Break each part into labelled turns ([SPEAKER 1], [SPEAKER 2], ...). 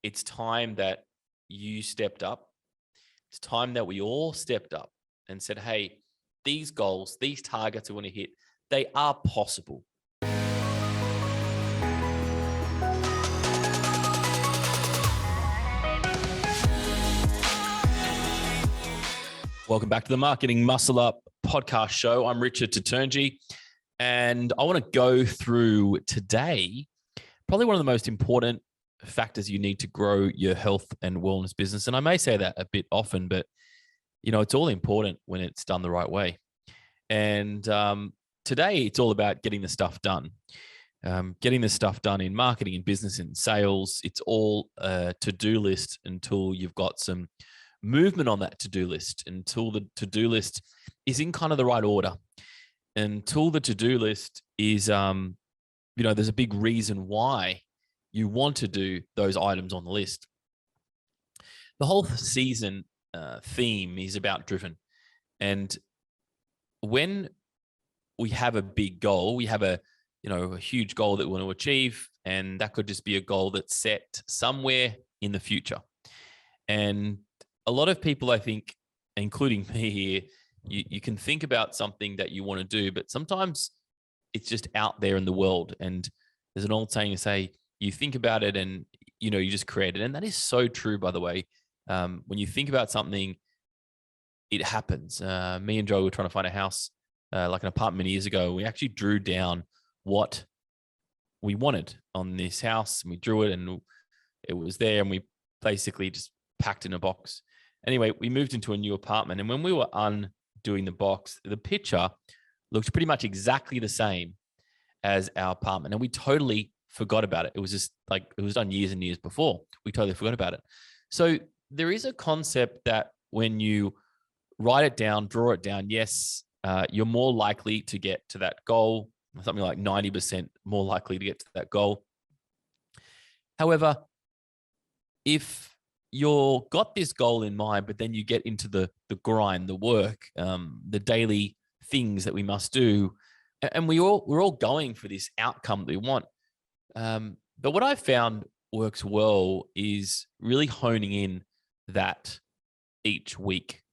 [SPEAKER 1] it's time that you stepped up. It's time that we all stepped up and said, hey, these goals, these targets we want to hit, they are possible. Welcome back to the Marketing Muscle Up podcast show. I'm Richard Tatunji, and I want to go through today probably one of the most important factors you need to grow your health and wellness business. And I may say that a bit often, but it's all important when it's done the right way. And today it's all about getting the stuff done. Getting the stuff done in marketing, in business, in sales. It's all a to-do list until you've got some movement on that to-do list, until the to-do list is in kind of the right order, until the to-do list is, there's a big reason why you want to do those items on the list. The whole season theme is about driven. And when we have a big goal, we have a huge goal that we want to achieve, and that could just be a goal that's set somewhere in the future. And a lot of people, I think, including me here, you can think about something that you want to do, but sometimes it's just out there in the world. And there's an old saying to say, you think about it and, you just create it. And that is so true, by the way. When you think about something, it happens. Me and Joe were trying to find a house, like an apartment years ago. We actually drew down what we wanted on this house, and we drew it, and it was there, and we basically just packed in a box. Anyway, we moved into a new apartment, and when we were undoing the box, the picture looked pretty much exactly the same as our apartment, and we totally forgot about it. It was just like it was done years and years before. We totally forgot about it. So there is a concept that when you write it down, draw it down, yes, you're more likely to get to that goal, something like 90% more likely to get to that goal. However, if you've got this goal in mind, but then you get into the grind, the work, the daily things that we must do, and we're all going for this outcome that we want. But what I've found works well is really honing in that each week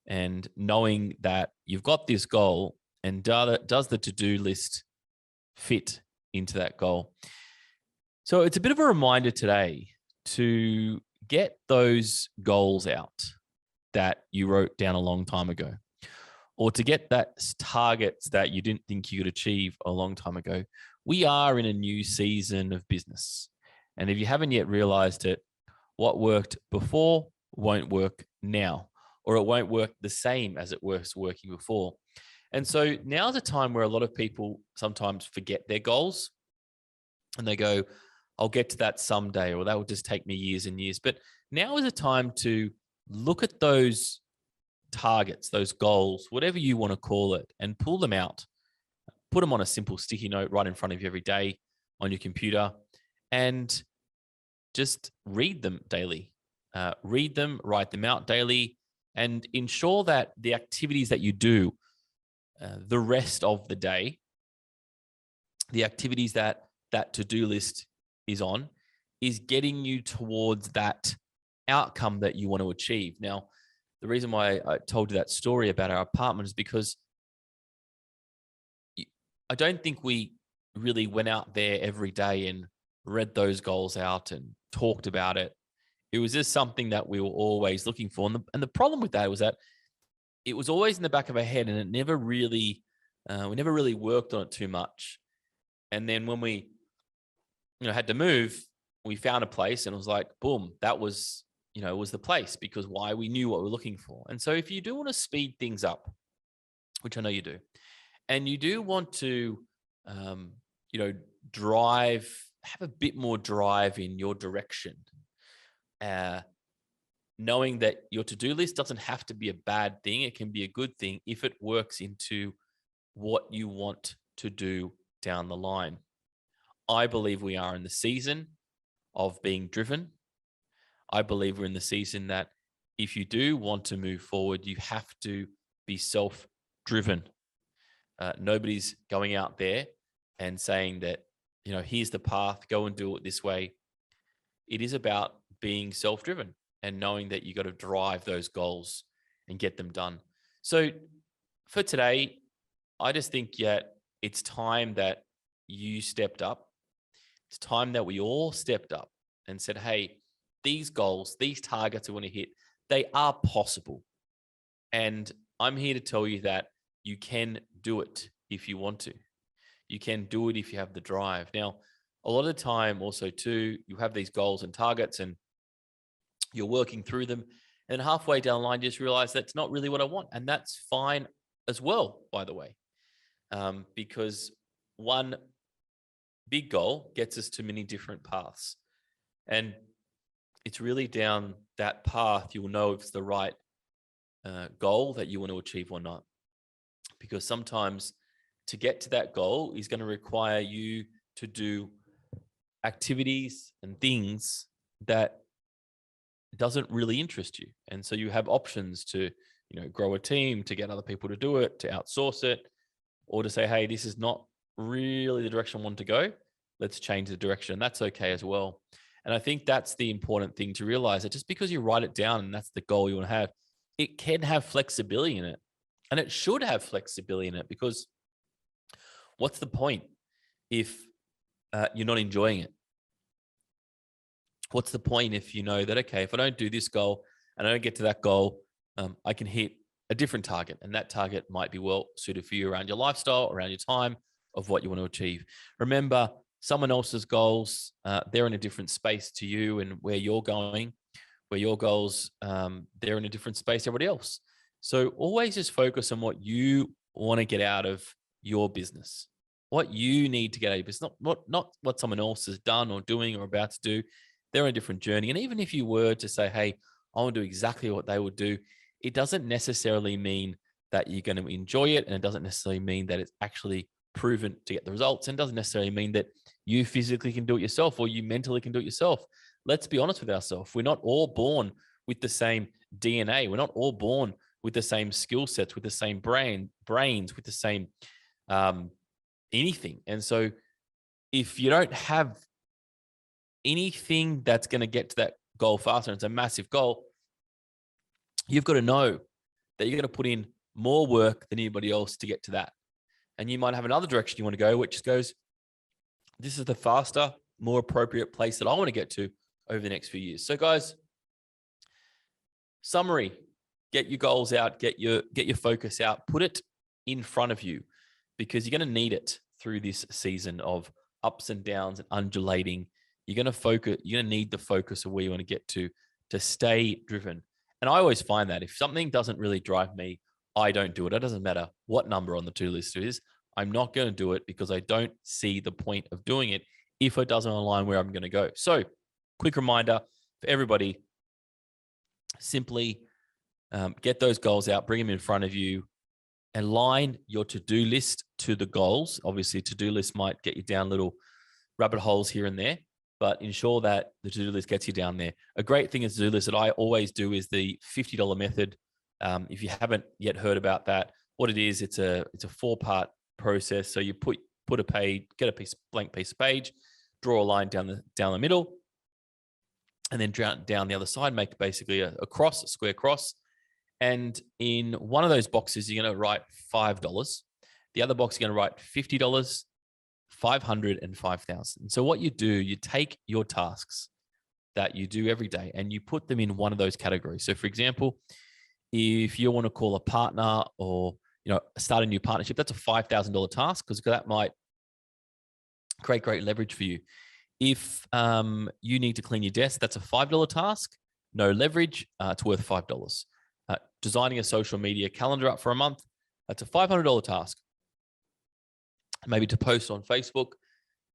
[SPEAKER 1] and knowing that you've got this goal, and does the to-do list fit into that goal? So it's a bit of a reminder today to get those goals out that you wrote down a long time ago, or to get that targets that you didn't think you could achieve a long time ago. We are in a new season of business. And if you haven't yet realized it, what worked before won't work now, or it won't work the same as it was working before. And so now's a time where a lot of people sometimes forget their goals and they go, I'll get to that someday, or that will just take me years and years. But now is a time to look at those targets, those goals, whatever you want to call it, and pull them out. Put them on a simple sticky note right in front of you every day on your computer, and just read them daily. Read them, write them out daily, and ensure that the activities that you do the rest of the day, the activities that to-do list is on, is getting you towards that outcome that you want to achieve. Now, the reason why I told you that story about our apartment is because I don't think we really went out there every day and read those goals out and talked about it. It was just something that we were always looking for. And the problem with that was that it was always in the back of our head, and it never really, we never really worked on it too much. And then when we, had to move, we found a place, and it was like, boom, that was, it was the place, because why? We knew what we were looking for. And so if you do want to speed things up, which I know you do, and you do want to, have a bit more drive in your direction, knowing that your to-do list doesn't have to be a bad thing. It can be a good thing if it works into what you want to do down the line. I believe we are in the season of being driven. I believe we're in the season that if you do want to move forward, you have to be self-driven. Nobody's going out there and saying that, here's the path, go and do it this way. It is about being self-driven and knowing that you got to drive those goals and get them done. So for today, I just think it's time that you stepped up. It's time that we all stepped up and said, hey, these goals, these targets we want to hit, they are possible. And I'm here to tell you that you can do it if you want to. You can do it if you have the drive. Now, a lot of the time also too, you have these goals and targets and you're working through them. And halfway down the line, you just realize that's not really what I want. And that's fine as well, by the way, because one big goal gets us to many different paths. And it's really down that path you'll know if it's the right goal that you want to achieve or not. Because sometimes to get to that goal is going to require you to do activities and things that doesn't really interest you. And so you have options to, grow a team, to get other people to do it, to outsource it, or to say, hey, this is not really the direction I want to go. Let's change the direction. And that's okay as well. And I think that's the important thing to realize, that just because you write it down and that's the goal you want to have, it can have flexibility in it. And it should have flexibility in it, because what's the point if you're not enjoying it? What's the point if you know that, okay, if I don't do this goal and I don't get to that goal, I can hit a different target, and that target might be well suited for you around your lifestyle, around your time, of what you want to achieve. Remember, someone else's goals, they're in a different space to you, and where you're going, where your goals, they're in a different space to everybody else. So always just focus on what you want to get out of your business, what you need to get out of your business, not what someone else has done or doing or about to do. They're on a different journey. And even if you were to say, hey, I want to do exactly what they would do, it doesn't necessarily mean that you're going to enjoy it. And it doesn't necessarily mean that it's actually proven to get the results. And it doesn't necessarily mean that you physically can do it yourself or you mentally can do it yourself. Let's be honest with ourselves. We're not all born with the same DNA. We're not all born with the same skill sets, with the same brains, with the same anything. And so if you don't have anything that's going to get to that goal faster, and it's a massive goal, you've got to know that you're going to put in more work than anybody else to get to that. And you might have another direction you want to go, which goes, this is the faster, more appropriate place that I want to get to over the next few years. So guys, summary, get your goals out, get your focus out, put it in front of you, because you're going to need it through this season of ups and downs and undulating. You're going to need the focus of where you want to get to stay driven. And I always find that if something doesn't really drive me, I don't do it. It doesn't matter what number on the to-do list it is. I'm not going to do it because I don't see the point of doing it if it doesn't align where I'm going to go. So quick reminder for everybody, simply get those goals out, bring them in front of you, align your to-do list to the goals. Obviously, to-do list might get you down little rabbit holes here and there, but ensure that the to-do list gets you down there. A great thing is to-do list that I always do is the $50 method. If you haven't yet heard about that, what it is, it's a 4-part process. So you put a page, get a blank piece of page, draw a line down the middle, and then down the other side, make basically a cross, a square cross. And in one of those boxes, you're going to write $5. The other box, you're going to write $50, 500, and 5,000. So what you do, you take your tasks that you do every day and you put them in one of those categories. So for example, if you want to call a partner or start a new partnership, that's a $5,000 task, because that might create great leverage for you. If you need to clean your desk, that's a $5 task, no leverage, it's worth $5. Designing a social media calendar up for a month, that's a $500 task. Maybe to post on Facebook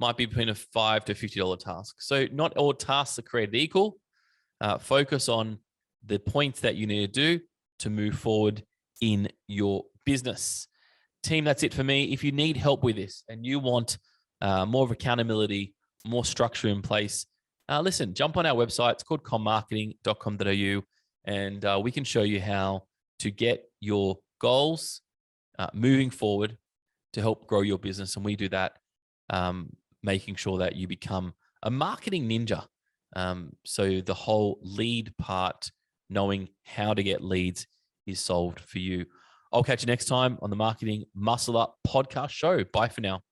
[SPEAKER 1] might be between a $5 to $50 task. So not all tasks are created equal. Focus on the points that you need to do to move forward in your business. Team, that's it for me. If you need help with this and you want more of accountability, more structure in place, listen, jump on our website. It's called commarketing.com.au, and we can show you how to get your goals moving forward to help grow your business. And we do that, making sure that you become a marketing ninja, So the whole lead part, knowing how to get leads, is solved for you. I'll catch you next time on the Marketing Muscle Up podcast show. Bye for now.